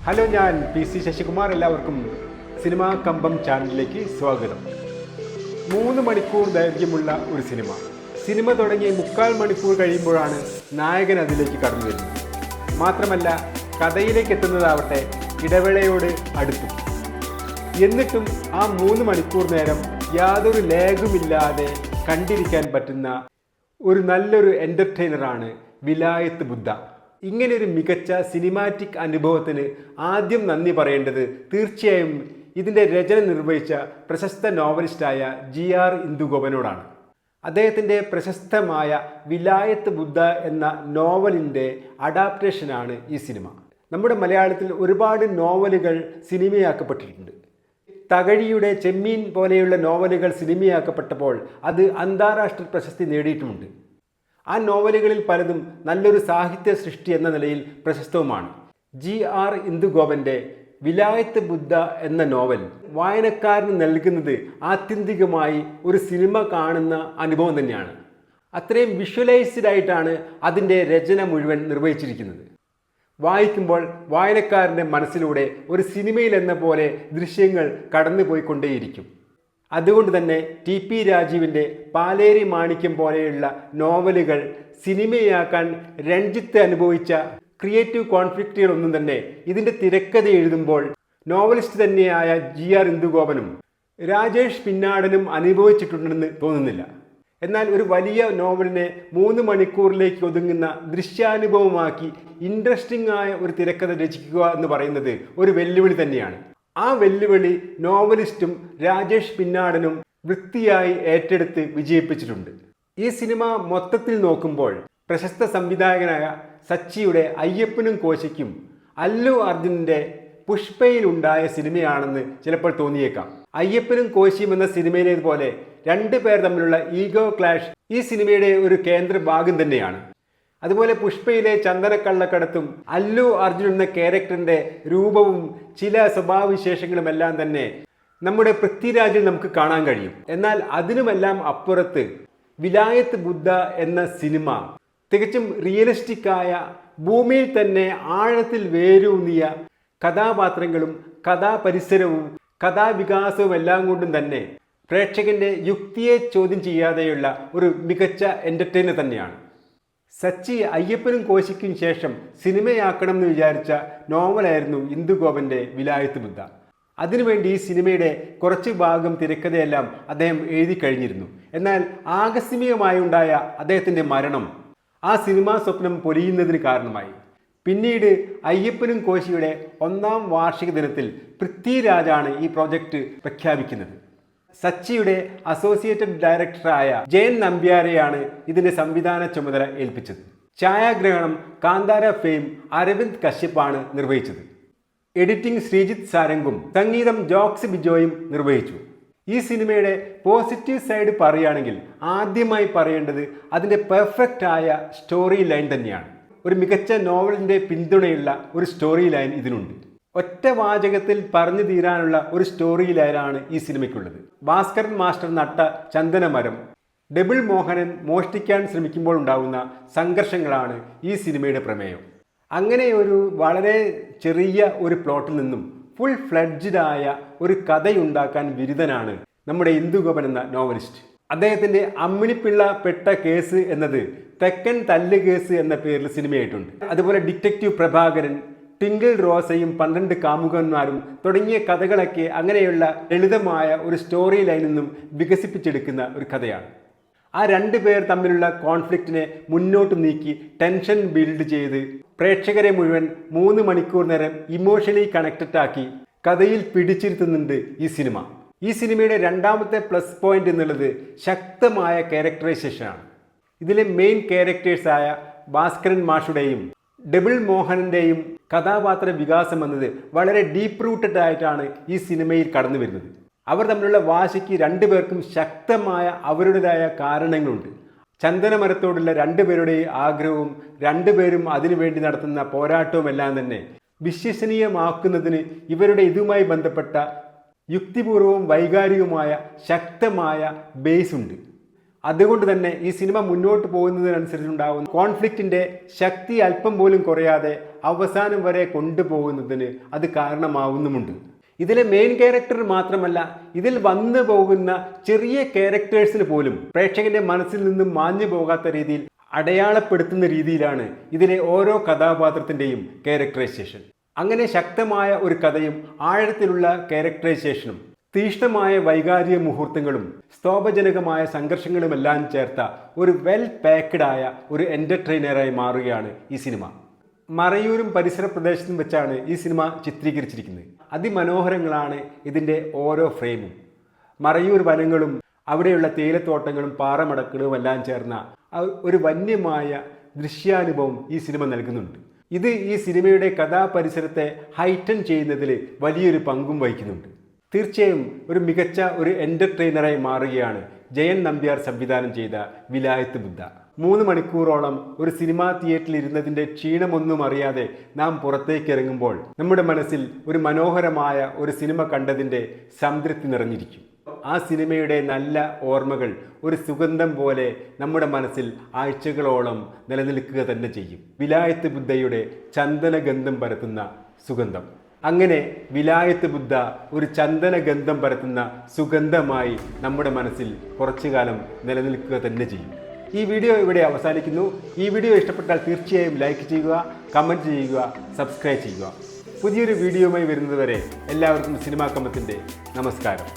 Hello, ഞാൻ PC Sasikumar. എല്ലാവർക്കും cinema കമ്പം ചാനലിലേക്ക് സ്വാഗതം. 3 മണിക്കൂർ ദൈർഘ്യമുള്ള ഒരു സിനിമ തുടങ്ങി 3/4 മണിക്കൂർ കഴിയുമ്പോഴാണ് നായകൻ അതിലേക്ക് കടന്നു വരുന്നത്. മാത്രമല്ല, കഥയിലേക്ക് എത്തുന്നതാവട്ടെ ഇടവേളയോട് അടുത്തു. എന്നിട്ടും ആ 3 മണിക്കൂർ നേരം യാതൊരു ലേഗുമില്ലാതെ കണ്ടിരിക്കാൻ പറ്റുന്ന ഒരു നല്ലൊരു എൻ്റർടൈനറാണ് വിലായത്ത് ബുദ്ധ. ഇങ്ങനെയൊരു മികച്ച സിനിമാറ്റിക് അനുഭവത്തിന് ആദ്യം നന്ദി പറയേണ്ടത് തീർച്ചയായും ഇതിൻ്റെ രചന നിർവഹിച്ച പ്രശസ്ത നോവലിസ്റ്റായ GR ഇന്ദുഗോപനോടാണ്. അദ്ദേഹത്തിൻ്റെ പ്രശസ്തമായ വിലായത്ത് ബുദ്ധ എന്ന നോവലിൻ്റെ അഡാപ്റ്റേഷനാണ് ഈ സിനിമ. നമ്മുടെ മലയാളത്തിൽ ഒരുപാട് നോവലുകൾ സിനിമയാക്കപ്പെട്ടിട്ടുണ്ട്. തകഴിയുടെ ചെമ്മീൻ പോലെയുള്ള നോവലുകൾ സിനിമയാക്കപ്പെട്ടപ്പോൾ അത് അന്താരാഷ്ട്ര പ്രശസ്തി നേടിയിട്ടുമുണ്ട്. ആ നോവലുകളിൽ പലതും നല്ലൊരു സാഹിത്യ സൃഷ്ടി എന്ന നിലയിൽ പ്രശസ്തവുമാണ്. GR ഇന്ദുഗോപൻ്റെ വിലായത്ത് ബുദ്ധ എന്ന നോവൽ വായനക്കാരന് നൽകുന്നത് ആത്യന്തികമായി ഒരു സിനിമ കാണുന്ന അനുഭവം തന്നെയാണ്. അത്രയും വിഷ്വലൈസ്ഡ് ആയിട്ടാണ് അതിൻ്റെ രചന മുഴുവൻ നിർവഹിച്ചിരിക്കുന്നത്. വായിക്കുമ്പോൾ വായനക്കാരൻ്റെ മനസ്സിലൂടെ ഒരു സിനിമയിൽ എന്ന പോലെ ദൃശ്യങ്ങൾ കടന്നുപോയിക്കൊണ്ടേയിരിക്കും. അതുകൊണ്ട് തന്നെ TP രാജീവിൻ്റെ പാലേരി മാണിക്യം പോലെയുള്ള നോവലുകൾ സിനിമയാക്കാൻ രഞ്ജിത്ത് അനുഭവിച്ച ക്രിയേറ്റീവ് കോൺഫ്ലിക്റ്റുകളൊന്നും തന്നെ ഇതിൻ്റെ തിരക്കഥ എഴുതുമ്പോൾ നോവലിസ്റ്റ് തന്നെയായ GR ഇന്ദുഗോപനും രാജേഷ് പിന്നാടനും അനുഭവിച്ചിട്ടുണ്ടെന്ന് തോന്നുന്നില്ല. എന്നാൽ ഒരു വലിയ നോവലിനെ 3 മണിക്കൂറിലേക്ക് ഒതുങ്ങുന്ന ദൃശ്യാനുഭവമാക്കി ഇൻട്രസ്റ്റിംഗ് ആയ ഒരു തിരക്കഥ രചിക്കുക എന്ന് പറയുന്നത് ഒരു വെല്ലുവിളി തന്നെയാണ്. ആ വെല്ലുവിളി നോവലിസ്റ്റും രാജേഷ് പിന്നാടനും വൃത്തിയായി ഏറ്റെടുത്ത് വിജയിപ്പിച്ചിട്ടുണ്ട്. ഈ സിനിമ മൊത്തത്തിൽ നോക്കുമ്പോൾ പ്രശസ്ത സംവിധായകനായ സച്ചിയുടെ അയ്യപ്പനും കോശിക്കും അല്ലു അർജുനൻ്റെ പുഷ്പയിലുണ്ടായ സിനിമയാണെന്ന് ചിലപ്പോൾ തോന്നിയേക്കാം. അയ്യപ്പനും കോശിയും എന്ന സിനിമയിലേതുപോലെ 2 പേർ തമ്മിലുള്ള ഈഗോ ക്ലാഷ് ഈ സിനിമയുടെ ഒരു കേന്ദ്ര ഭാഗം തന്നെയാണ്. അതുപോലെ പുഷ്പയിലെ ചന്ദനക്കള്ളക്കടത്തും അല്ലു അർജുൻ എന്ന ക്യാരക്ടറിൻ്റെ രൂപവും ചില സ്വഭാവവിശേഷങ്ങളും എല്ലാം തന്നെ നമ്മുടെ പൃഥ്വിരാജിൽ നമുക്ക് കാണാൻ കഴിയും. എന്നാൽ അതിനുമെല്ലാം അപ്പുറത്ത് വിലായത്ത് ബുദ്ധ എന്ന സിനിമ തികച്ചും റിയലിസ്റ്റിക്കായ, ഭൂമിയിൽ തന്നെ ആഴത്തിൽ വേരൂന്നിയ കഥാപാത്രങ്ങളും കഥാപരിസരവും കഥാവികാസവും എല്ലാം കൊണ്ടും തന്നെ പ്രേക്ഷകന്റെ യുക്തിയെ ചോദ്യം ചെയ്യാതെയുള്ള ഒരു മികച്ച എൻ്റർടൈനർ തന്നെയാണ്. സച്ചി അയ്യപ്പനും കോശിക്കും ശേഷം സിനിമയാക്കണം എന്ന് വിചാരിച്ച നോവലായിരുന്നു ഇന്ദുഗോപൻ്റെ വിലായത്ത് ബുദ്ധ. അതിനുവേണ്ടി ഈ സിനിമയുടെ കുറച്ച് ഭാഗം തിരക്കഥയെല്ലാം അദ്ദേഹം എഴുതി കഴിഞ്ഞിരുന്നു. എന്നാൽ ആകസ്മികമായി ഉണ്ടായ അദ്ദേഹത്തിൻ്റെ മരണം ആ സിനിമാ സ്വപ്നം പൊലിയുന്നതിന് കാരണമായി. പിന്നീട് അയ്യപ്പനും കോശിയുടെ 1ാം വാർഷിക ദിനത്തിൽ പൃഥ്വിരാജാണ് ഈ പ്രോജക്റ്റ് പ്രഖ്യാപിക്കുന്നത്. സച്ചിയുടെ അസോസിയേറ്റഡ് ഡയറക്ടറായ ജയൻ നമ്പ്യാരെയാണ് ഇതിൻ്റെ സംവിധാന ചുമതല ഏൽപ്പിച്ചത്. ഛായാഗ്രഹണം കാന്താര ഫെയിം അരവിന്ദ് കശ്യപ്പാണ് നിർവഹിച്ചത്. എഡിറ്റിംഗ് ശ്രീജിത്ത് സാരംഗും സംഗീതം ജോക്സ് ബിജോയും നിർവഹിച്ചു. ഈ സിനിമയുടെ പോസിറ്റീവ് സൈഡ് പറയുകയാണെങ്കിൽ ആദ്യമായി പറയേണ്ടത് അതിൻ്റെ പെർഫെക്റ്റ് ആയ സ്റ്റോറി ലൈൻ തന്നെയാണ്. ഒരു മികച്ച നോവലിൻ്റെ പിന്തുണയുള്ള ഒരു സ്റ്റോറി ലൈൻ ഇതിനുണ്ട്. ഒറ്റ വാചകത്തിൽ പറഞ്ഞു തീരാനുള്ള ഒരു സ്റ്റോറി ലൈനാണ് ഈ സിനിമയ്ക്കുള്ളത്. ഭാസ്കരൻ മാസ്റ്റർ നട്ട ചന്ദനമരം, ഡബിൾ മോഹനൻ മോഷ്ടിക്കാൻ ശ്രമിക്കുമ്പോൾ ഉണ്ടാകുന്ന സംഘർഷങ്ങളാണ് ഈ സിനിമയുടെ പ്രമേയം. അങ്ങനെ ഒരു വളരെ ചെറിയ ഒരു പ്ലോട്ടിൽ നിന്നും ഫുൾ ഫ്ലെഡ്ജ്ഡ് ആയ ഒരു കഥയുണ്ടാക്കാൻ ബിരുദനാണ് നമ്മുടെ ഇന്ദുഗോപൻ എന്ന നോവലിസ്റ്റ്. അദ്ദേഹത്തിൻ്റെ അമ്മിണിപ്പിള്ള പെട്ട കേസ് എന്നത് തെക്കൻ തല്ല് കേസ് എന്ന പേരിൽ സിനിമയായിട്ടുണ്ട്. അതുപോലെ ഡിറ്റക്റ്റീവ് പ്രഭാകരൻ, ടിങ്കിൾ റോസയും 12 കാമുകന്മാരും തുടങ്ങിയ കഥകളൊക്കെ അങ്ങനെയുള്ള ലളിതമായ ഒരു സ്റ്റോറി ലൈനിൽ നിന്നും വികസിപ്പിച്ചെടുക്കുന്ന ഒരു കഥയാണ്. ആ 2 പേർ തമ്മിലുള്ള കോൺഫ്ലിക്റ്റിനെ മുന്നോട്ട് നീക്കി ടെൻഷൻ ബിൽഡ് ചെയ്ത് പ്രേക്ഷകരെ മുഴുവൻ 3 മണിക്കൂർ നേരം ഇമോഷണലി കണക്റ്റഡ് ആക്കി കഥയിൽ പിടിച്ചിരുത്തുന്നുണ്ട് ഈ സിനിമ. ഈ സിനിമയുടെ 2ാമത്തെ പ്ലസ് പോയിന്റ് എന്നുള്ളത് ശക്തമായ ക്യാരക്ടറൈസേഷനാണ്. ഇതിലെ മെയിൻ ക്യാരക്ടേഴ്സായ ഭാസ്കരൻ മാഷുടെയും ഡബിൾ മോഹനൻ്റെയും കഥാപാത്ര വികാസം എന്നത് വളരെ ഡീപ്പ് റൂട്ടഡ് ആയിട്ടാണ് ഈ സിനിമയിൽ കടന്നു വരുന്നത്. അവർ തമ്മിലുള്ള വാശിക്ക് 2 പേർക്കും ശക്തമായ അവരുടേതായ കാരണങ്ങളുണ്ട്. ചന്ദനമരത്തോടുള്ള 2 പേരുടെയും ആഗ്രഹവും 2 പേരും അതിനുവേണ്ടി നടത്തുന്ന പോരാട്ടവും എല്ലാം തന്നെ വിശ്വസനീയമാക്കുന്നതിന് ഇവരുടെ ഇതുമായി ബന്ധപ്പെട്ട യുക്തിപൂർവവും വൈകാരികവുമായ ശക്തമായ ബേസ് ഉണ്ട്. അതുകൊണ്ട് തന്നെ ഈ സിനിമ മുന്നോട്ട് പോകുന്നതിനനുസരിച്ചുണ്ടാകുന്ന കോൺഫ്ലിക്റ്റിന്റെ ശക്തി അല്പം പോലും കുറയാതെ അവസാനം വരെ കൊണ്ടുപോകുന്നതിന് അത് കാരണമാവുന്നുമുണ്ട്. ഇതിലെ മെയിൻ ക്യാരക്ടർ മാത്രമല്ല, ഇതിൽ വന്നു പോകുന്ന ചെറിയ ക്യാരക്ടേഴ്സിന് പോലും പ്രേക്ഷകന്റെ മനസ്സിൽ നിന്നും മാഞ്ഞു പോകാത്ത രീതിയിൽ അടയാളപ്പെടുത്തുന്ന രീതിയിലാണ് ഇതിലെ ഓരോ കഥാപാത്രത്തിന്റെയും ക്യാരക്ടറൈസേഷൻ. അങ്ങനെ ശക്തമായ ഒരു കഥയും ആഴത്തിലുള്ള ക്യാരക്ടറൈസേഷനും തീഷ്ണമായ വൈകാരിക മുഹൂർത്തങ്ങളും സ്തോഭജനകമായ സംഘർഷങ്ങളുമെല്ലാം ചേർത്ത ഒരു വെൽ പാക്ക്ഡ് ആയ ഒരു എൻ്റർടൈനറായി മാറുകയാണ് ഈ സിനിമ. മറയൂരും പരിസര പ്രദേശത്തും വെച്ചാണ് ഈ സിനിമ ചിത്രീകരിച്ചിരിക്കുന്നത്. അതിമനോഹരങ്ങളാണ് ഇതിൻ്റെ ഓരോ ഫ്രെയിമും. മറയൂർ വനങ്ങളും അവിടെയുള്ള തേയിലത്തോട്ടങ്ങളും പാറമടക്കുകളും എല്ലാം ചേർന്ന ഒരു വന്യമായ ദൃശ്യാനുഭവം ഈ സിനിമ നൽകുന്നുണ്ട്. ഇത് ഈ സിനിമയുടെ കഥാപരിസരത്തെ ഹൈറ്റൻ ചെയ്യുന്നതിൽ വലിയൊരു പങ്കും വഹിക്കുന്നുണ്ട്. തീർച്ചയായും ഒരു മികച്ച ഒരു എൻ്റർടൈനറായി മാറുകയാണ് ജയൻ നമ്പ്യാർ സംവിധാനം ചെയ്ത വിലായത്ത് ബുദ്ധ. 3 മണിക്കൂറോളം ഒരു സിനിമാ തിയേറ്ററിൽ ഇരുന്നതിൻ്റെ ക്ഷീണമൊന്നും അറിയാതെ നാം പുറത്തേക്ക് ഇറങ്ങുമ്പോൾ നമ്മുടെ മനസ്സിൽ ഒരു മനോഹരമായ ഒരു സിനിമ കണ്ടതിൻ്റെ സംതൃപ്തി നിറഞ്ഞിരിക്കും. ആ സിനിമയുടെ നല്ല ഓർമ്മകൾ ഒരു സുഗന്ധം പോലെ നമ്മുടെ മനസ്സിൽ ആഴ്ചകളോളം നിലനിൽക്കുക തന്നെ ചെയ്യും. വിലായത്ത് ബുദ്ധയുടെ ചന്ദനഗന്ധം പരത്തുന്ന സുഗന്ധം. അങ്ങനെ വിലായത്ത് ബുദ്ധ ഒരു ചന്ദനഗന്ധം പരത്തുന്ന സുഗന്ധമായി നമ്മുടെ മനസ്സിൽ കുറച്ചു കാലം നിലനിൽക്കുക തന്നെ ചെയ്യും. ഈ വീഡിയോ ഇവിടെ അവസാനിക്കുന്നു. ഈ വീഡിയോ ഇഷ്ടപ്പെട്ടാൽ തീർച്ചയായും ലൈക്ക് ചെയ്യുക, കമൻറ്റ് ചെയ്യുക, സബ്സ്ക്രൈബ് ചെയ്യുക. പുതിയൊരു വീഡിയോയുമായി വരുന്നതുവരെ എല്ലാവർക്കും സിനിമാ കമ്പത്തിൻ്റെ നമസ്കാരം.